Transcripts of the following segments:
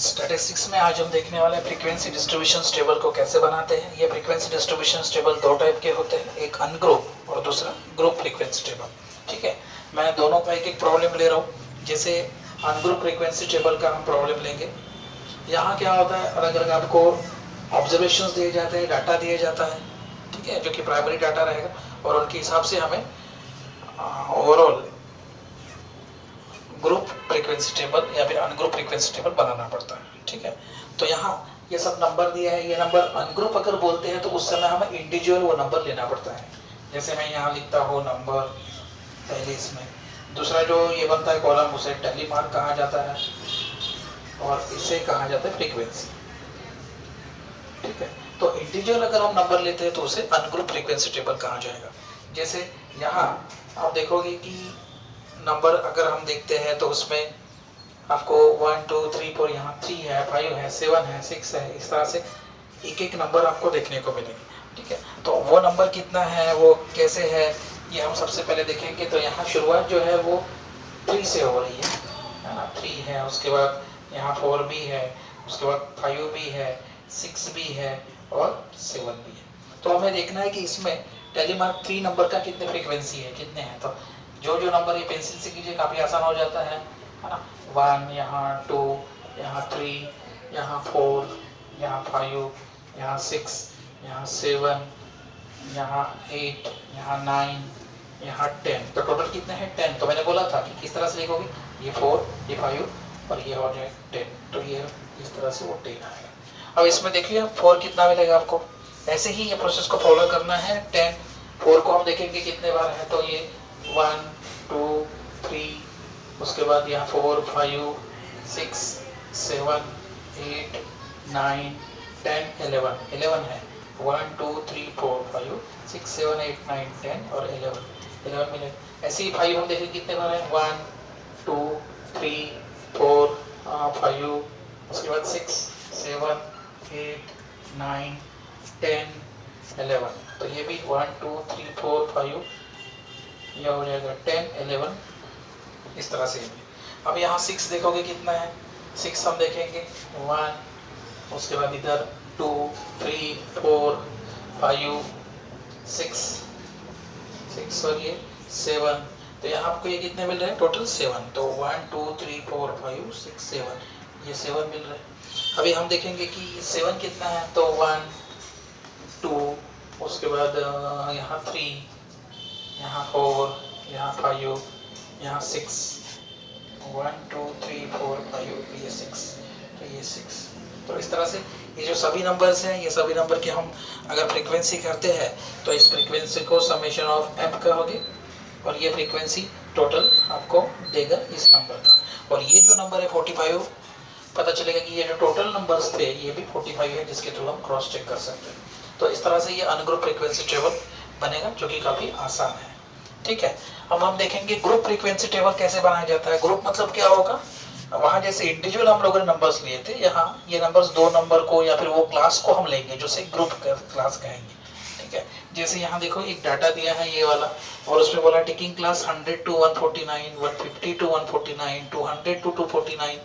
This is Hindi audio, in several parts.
स्टैटिस्टिक्स में आज हम देखने वाले हैं फ्रीक्वेंसी डिस्ट्रीब्यूशन टेबल को कैसे बनाते हैं। ये फ्रीक्वेंसी डिस्ट्रीब्यूशन टेबल दो टाइप के होते हैं, एक अनग्रुप और दूसरा ग्रुप फ्रीक्वेंसी टेबल। ठीक है, मैं दोनों का एक एक प्रॉब्लम ले रहा हूँ। जैसे अनग्रुप फ्रीक्वेंसी टेबल का हम प्रॉब्लम लेंगे। यहाँ क्या होता है, अलग अलग आपको ऑब्जर्वेशंस दिए जाते हैं, डाटा दिया जाता है, ठीक है, जो कि प्राइमरी डाटा रहेगा और उनके हिसाब से हमें ओवरऑल ग्रुप फ्रीक्वेंसी टेबल या फिर अनग्रुप फ्रीक्वेंसी टेबल बनाना पड़ता है। ठीक है, तो यहाँ ये सब नंबर दिया है। ये नंबर अनग्रुप अगर बोलते हैं तो उस समय हमें इंडिविजुअल वो नंबर लेना पड़ता है। जैसे मैं यहाँ लिखता हूँ नंबर पहले इसमें, दूसरा जो ये बनता है कॉलम उसे टैली मार्क कहा जाता है और इसे कहा जाता है फ्रीक्वेंसी। ठीक है, तो इंडिविजुअल अगर हम नंबर लेते हैं तो उसे अनग्रुप फ्रीक्वेंसी टेबल कहा जाएगा। जैसे यहाँ आप देखोगे कि नंबर अगर हम देखते हैं तो उसमें आपको 1 2 3 4 यहाँ 3 है, 5 है, 7 है, 6 है, इस तरह से एक एक नंबर आपको देखने को मिलेंगे। ठीक है, तो वो नंबर कितना है, वो कैसे है, ये हम सबसे पहले देखेंगे। तो यहाँ शुरुआत जो है वो 3 से हो रही है ना, 3 है, उसके बाद यहाँ 4 भी है, उसके बाद 5 भी है, 6 भी है और 7 भी है। तो हमें देखना है कि इसमें टेलीमार्क 3 नंबर का कितने फ्रीक्वेंसी है, कितने हैं। तो जो जो नंबर ये पेंसिल से कीजिए काफी आसान हो जाता है ना। 1 यहाँ 2 यहाँ 3 यहाँ 4 यहाँ 5 यहाँ 6 यहाँ 7 यहाँ 8 यहाँ 9 यहाँ 10। तो टोटल कितने हैं 10। तो मैंने बोला था कि किस तरह से लिखोगे, ये 4 ये 5 और ये हो जाए 10। तो ये इस तरह से वो 10 आएगा। अब इसमें देखिए 4 कितना मिलेगा आपको, ऐसे ही ये प्रोसेस को फॉलो करना है। 10 4 को हम देखेंगे कितने बार है, तो ये 1 2 3, उसके बाद यहाँ 4 5 6 7 8 9 10 11 है। 1 2 3 4 5 6 7 8 9 10 और 11 मिनट। ऐसे ही 5 हम देखेंगे कितने बार है, 1 2 3 4 5, उसके बाद 6 7 8 9 10 11। तो ये भी 1 2 3 4 5, यह हो जाएगा 10 11 इस तरह से। अब यहाँ 6 देखोगे कितना है, 6 हम देखेंगे 1, उसके बाद इधर 2 3 4 5 6 और ये 7। तो यहाँ आपको ये कितने मिल रहे हैं, टोटल 7। तो 1 2 3 4 5 6 7, ये 7 मिल रहे हैं। अभी हम देखेंगे कि 7 कितना है, तो 1 2, उसके बाद यहाँ 3 यहाँ 4 यहाँ 5 यहाँ 6, 1 2 3 4 5, ये 6, तो ये 6। तो इस तरह से ये जो सभी नंबर्स हैं, ये सभी नंबर के हम अगर फ्रीक्वेंसी करते हैं तो इस फ्रीक्वेंसी को समेशन ऑफ m कहोगे और ये फ्रीक्वेंसी टोटल आपको देगा इस नंबर का। और ये जो नंबर है 45, पता चलेगा कि ये जो टोटल नंबर्स थे ये भी 45 है, जिसके थ्रू हम क्रॉस चेक कर सकते हैं। तो इस तरह से ये अनग्रुप फ्रीक्वेंसी टेबल बनेगा, जो कि काफी आसान है। ठीक है, अब हम देखेंगे ग्रुप फ्रीक्वेंसी टेबल कैसे बनाया जाता है। ग्रुप मतलब क्या होगा, वहां जैसे इंडिविजुअल हम लोगों ने नंबर्स लिए थे, यहाँ ये नंबर्स 2 नंबर को या फिर वो क्लास को हम लेंगे जो से ग्रुप क्लास कहेंगे। ठीक है, जैसे यहाँ देखो एक डाटा दिया है ये वाला, और उसमें बोला ticking class 100 to 149, 150 to 149, 200 to 249,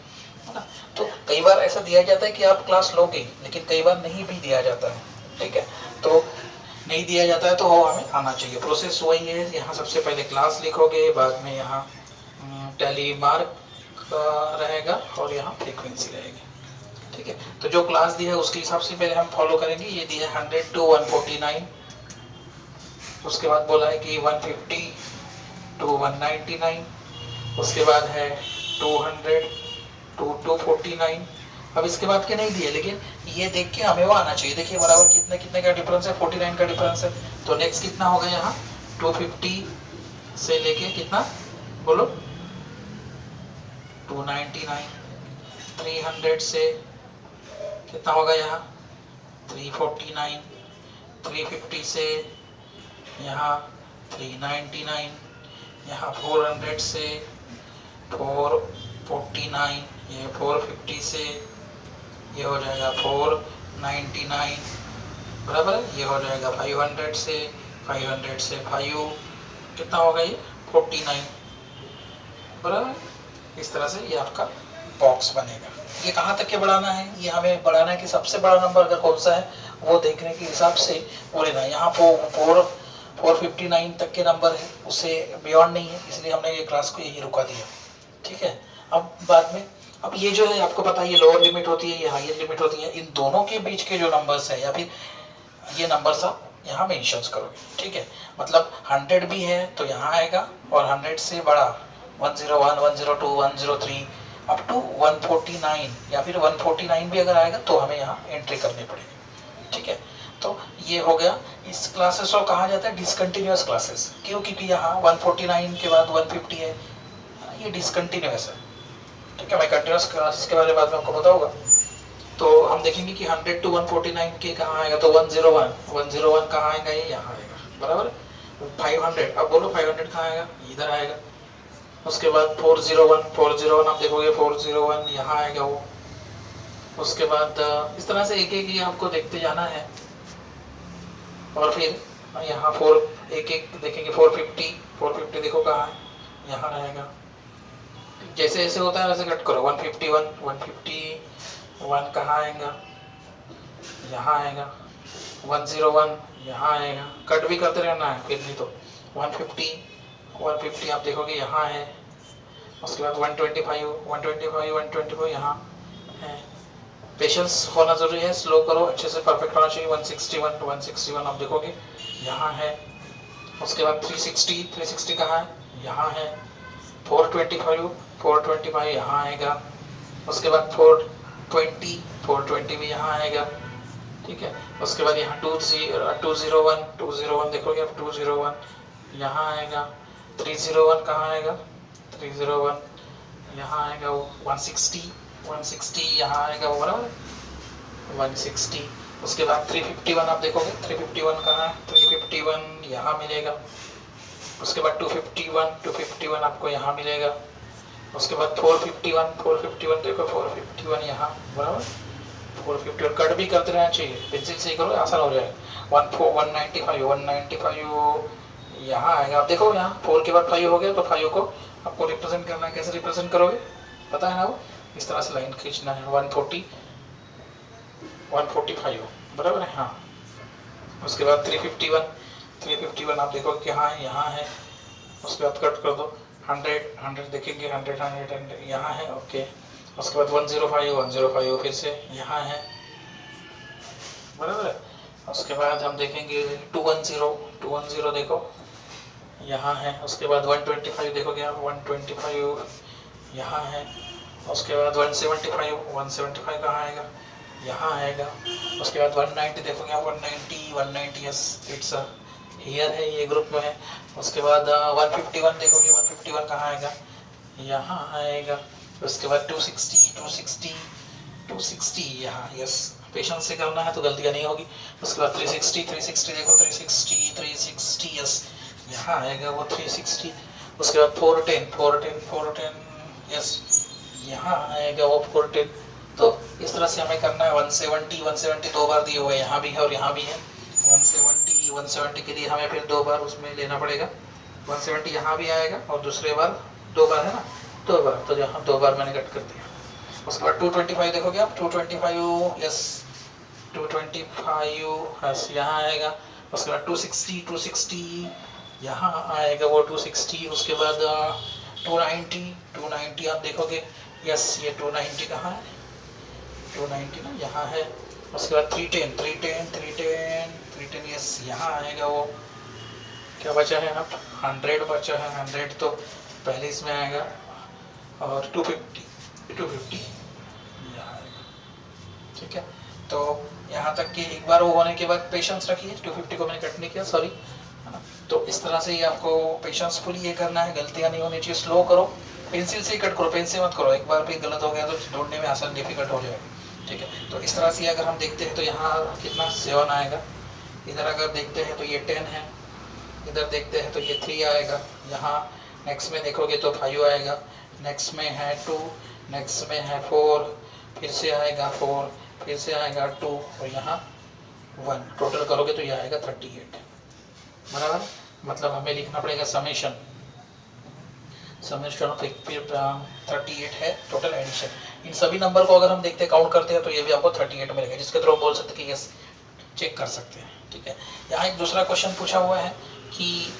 है ना। तो कई बार ऐसा दिया जाता है कि आप क्लास लोगे, लेकिन कई बार नहीं भी दिया जाता है। ठीक है, तो नहीं दिया जाता है तो वो हमें आना चाहिए। प्रोसेस वही है, यहाँ सबसे पहले क्लास लिखोगे, बाद में यहाँ टैली मार्क रहेगा और यहाँ फ्रीक्वेंसी रहेगी। ठीक है, तो जो क्लास दी है उसके हिसाब से पहले हम फॉलो करेंगे। ये दी है 100 to 149, उसके बाद बोला है कि 150 to 199, उसके बाद है 200 to 249। अब इसके बाद के नहीं दिए, लेकिन ये देख के हमें वो आना चाहिए। देखिए बराबर कितने कितने का डिफरेंस है, 49 का डिफरेंस है। तो नेक्स्ट कितना होगा यहाँ, 250 से लेके कितना बोलो 299, 300 से कितना होगा यहाँ 349, 350 से यहाँ 399, यहाँ 400 से 449, ये 450 से ये हो जाएगा 499, बराबर है। ये हो जाएगा 500 से 5 कितना होगा ये 49, बराबर। इस तरह से ये आपका बॉक्स बनेगा। ये कहाँ तक के बढ़ाना है, ये हमें बढ़ाना है कि सबसे बड़ा नंबर अगर कौन सा है वो देखने के हिसाब से वो लेना है। यहाँ 459 तक के नंबर है, उससे बियॉन्ड नहीं है, इसलिए हमने ये क्लास को यही रुका दिया। ठीक है, अब बाद में अब ये जो है आपको पता है ये लोअर लिमिट होती है, ये हायर लिमिट होती है, इन दोनों के बीच के जो नंबर्स है या फिर ये नंबर्स आप यहाँ मेंशन करोगे। ठीक है, मतलब 100 भी है तो यहाँ आएगा, और 100 से बड़ा 101, 102, 103 अप टू 149 या फिर 149 भी अगर आएगा तो हमें यहाँ एंट्री करनी पड़ेगी। ठीक है, तो ये हो गया। इस क्लासेस को कहा जाता है डिसकंटिन्यूअस क्लासेस, क्यों? क्योंकि यहाँ 149 के बाद 150 है, ये डिसकंटिन्यूअस है। ठीक है, मैं कंटिन्यूअस क्लासेस के बारे में बाद में आपको बताऊंगा। तो हम देखेंगे कि 100 to 149 के कहाँ आएगा, तो 101 कहाँ आएगा, ये यहाँ आएगा, बराबर। 500, अब बोलो 500 कहाँ आएगा, इधर आएगा। उसके बाद 401 आप देखोगे 401 यहाँ आएगा वो। उसके बाद इस तरह से एक एक ही आपको देखते जाना है, और फिर यहाँ एक एक देखेंगे। 450 देखो कहाँ है, यहाँ रहेगा। जैसे जैसे होता है वैसे कट करो। 151 कहाँ आएगा, यहाँ आएगा। 101 यहाँ आएगा, कट भी करते रहना है फिर नहीं तो। 150 आप देखोगे यहाँ है। उसके बाद 125 यहाँ है। पेशेंस होना जरूरी है, स्लो करो, अच्छे से परफेक्ट होना चाहिए। 161 आप देखोगे यहाँ है। उसके बाद 360 कहाँ है, यहाँ है। 425 यहाँ आएगा। उसके बाद 420 भी यहाँ आएगा। ठीक है, उसके बाद यहाँ 201 देखोगे आप, 201 यहाँ आएगा। 301 कहाँ आएगा, 301 यहाँ आएगा वो। 160 यहाँ आएगा वो, बराबर 160। उसके बाद 351 आप देखोगे, 351 कहाँ है, 351 यहाँ मिलेगा। उसके बाद 251 आपको यहाँ मिलेगा। उसके बाद 451 देखो, 451 यहाँ, बराबर 451। कट भी करते रहना चाहिए, पेंसिल से ही करो, आसान हो जाएगा। 195 यहाँ आएगा। आप देखो यहाँ 4 के बाद 5 हो गया, तो 5 को आपको रिप्रेजेंट करना है। कैसे रिप्रेजेंट करोगे पता है ना, वो इस तरह से लाइन खींचना है। 145 बराबर है, हाँ। उसके बाद 351 आप देखोगे कि हाँ यहाँ है। उसके बाद कट कर दो। 100 देखेंगे, 100 यहाँ है, ओके। उसके बाद 105 फिर से यहाँ है, बराबर है। उसके बाद हम देखेंगे 210 देखो यहाँ है। उसके बाद 125 देखोगे आप, 125 यहाँ है। उसके बाद 175 कहाँ आएगा, यहाँ आएगा। उसके बाद 190 देखोगे आप, 190 यस, इट्स हियर है, ये ग्रुप में है। उसके बाद 151 देखोगे, 151 कहाँ आएगा, यहाँ आएगा। उसके बाद 260 यहाँ, यस। पेशेंस से करना है तो गलतियाँ नहीं होगी। उसके बाद 360 देखो, 360 यस, यहाँ आएगा वो 360। उसके बाद 410 यस, यहाँ आएगा वो 410। तो इस तरह से हमें करना है। 170 दो बार दिए हुए, यहाँ भी है और यहाँ भी है। 170 के लिए हमें फिर 2 बार उसमें लेना पड़ेगा। 170 यहाँ भी आएगा और दूसरे बार 2 बार है ना, 2 बार, तो यहाँ 2 बार मैंने कट कर दिया। उसके बाद 225 देखोगे आप, 225 यस, 225 यस, यहाँ आएगा। उसके बाद 260 यहाँ आएगा वो 260। उसके बाद 290 आप देखोगे, यस, ये 290 कहाँ है, 290 ना, यहाँ है। उसके बाद 310 यस, यहाँ आएगा वो। क्या बचा है आप, 100 बचा है। 100 तो पहले इसमें आएगा। और 250 यहाँ आएगा। ठीक है, तो यहाँ तक कि एक बार वो होने के बाद पेशेंस रखिए। 250 को मैंने कट नहीं किया, सॉरी, है ना। तो इस तरह से ही आपको पेशेंसफुली ये करना है, गलतियाँ नहीं होनी चाहिए। स्लो करो, पेंसिल से ही कट करो, पेन से मत करो। एक बार भी गलत हो गया तो ढूंढने में आसान डिफिकल्ट हो जाएगा। ठीक है, तो इस तरह से अगर हम देखते हैं तो यहाँ कितना 7 आएगा। इधर अगर देखते हैं तो ये 10 है। इधर देखते हैं तो ये 3 आएगा। यहाँ नेक्स्ट में देखोगे तो 5 आएगा। नेक्स्ट में है 2, नेक्स्ट में है 4, फिर से आएगा 4, फिर से आएगा 2 और यहाँ 1। टोटल करोगे तो ये आएगा 38, बराबर। मतलब हमें लिखना पड़ेगा समेशन ऑफ 38 है टोटल एडिशन। इन सभी नंबर को अगर हम देखते काउंट करते हैं तो ये भी आपको 38 मिलेगा, जिसके थ्रू हम बोल सकते हैं कि यस चेक कर सकते हैं। ठीक है, यहाँ एक दूसरा क्वेश्चन पूछा हुआ है कि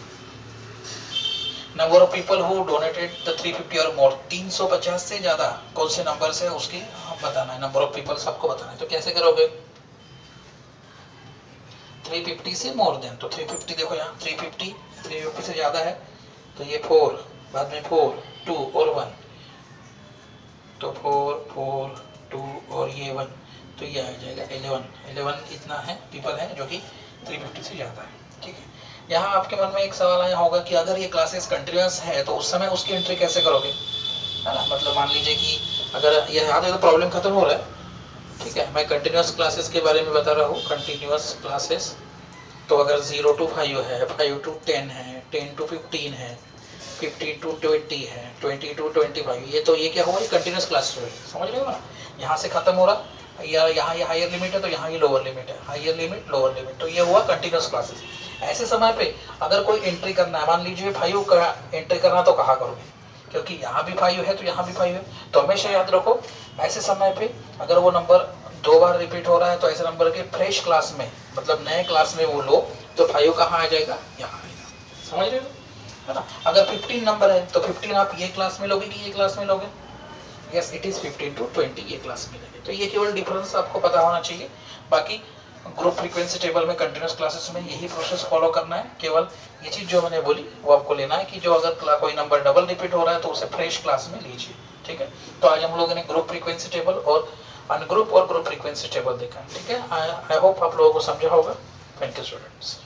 number of people who donated the 350 और मोर, 350 से ज्यादा कौन से नंबर से उसकी बताना है, नंबर ऑफ पीपल सबको बताना है। तो कैसे करोगे, 350 से मोर देन, तो 350 देखो यहाँ 350 से ज्यादा है तो ये 4, बाद में 4 2 और 1, तो 4 4 2 और ये 1, तो ये आ जाएगा 11 इतना है पीपल है जो कि 350 से ज्यादा है। ठीक है, यहाँ आपके मन में एक सवाल आया होगा कि अगर ये क्लासेस कंटिन्यूअस है तो उस समय उसकी एंट्री कैसे करोगे, है ना। मतलब मान लीजिए कि अगर ये याद है तो प्रॉब्लम खत्म हो रहा है। ठीक है, मैं कंटिन्यूअस क्लासेस के बारे में बता रहा हूँ। कंटिन्यूअस क्लासेस तो अगर 0 to 5 है, 5 to 10 है, 10 to 15 है, 15 to 20 है, 20 to 25, ये तो ये क्या हुआ, ये कंटिन्यूअस क्लास है, समझ रहे हो ना। यहाँ से खत्म हो रहा, या यहाँ ये हायर लिमिट है तो यहाँ ये लोअर लिमिट है, हायर लिमिट लोअर लिमिट, तो ये हुआ कंटिन्यूअस क्लासेस। ऐसे समय पे अगर कोई एंट्री करना है, मान लीजिए 5 का एंट्री करना, तो कहाँ करोगे, क्योंकि यहाँ भी 5 है तो यहाँ भी 5 है। तो हमेशा याद रखो ऐसे समय पे अगर वो नंबर 2 बार रिपीट हो रहा है तो ऐसे नंबर के फ्रेश क्लास में, मतलब नए क्लास में वो लो तो 5 कहाँ आ जाएगा, यहाँ आएगा, समझ रहे हो, है ना। अगर 15 नंबर है तो 15 आप ये क्लास में लोगे कि ये क्लास में लोगे, यस इट इज 15 to 20 ये क्लास में लेंगे। तो ये केवल डिफरेंस आपको पता होना चाहिए। बाकी ग्रुप फ्रीक्वेंसी टेबल में कंटिन्यूअस क्लासेस में यही प्रोसेस फॉलो करना है। केवल ये चीज जो मैंने बोली वो आपको लेना है कि जो अगर कोई नंबर डबल रिपीट हो रहा है तो उसे फ्रेश क्लास में लीजिए। ठीक है, तो आज हम लोगों ने ग्रुप फ्रीक्वेंसी टेबल और अनग्रुप और ग्रुप फ्रीक्वेंसी टेबल देखा। ठीक है, आई होप आप लोगों को समझा होगा। Thank you students.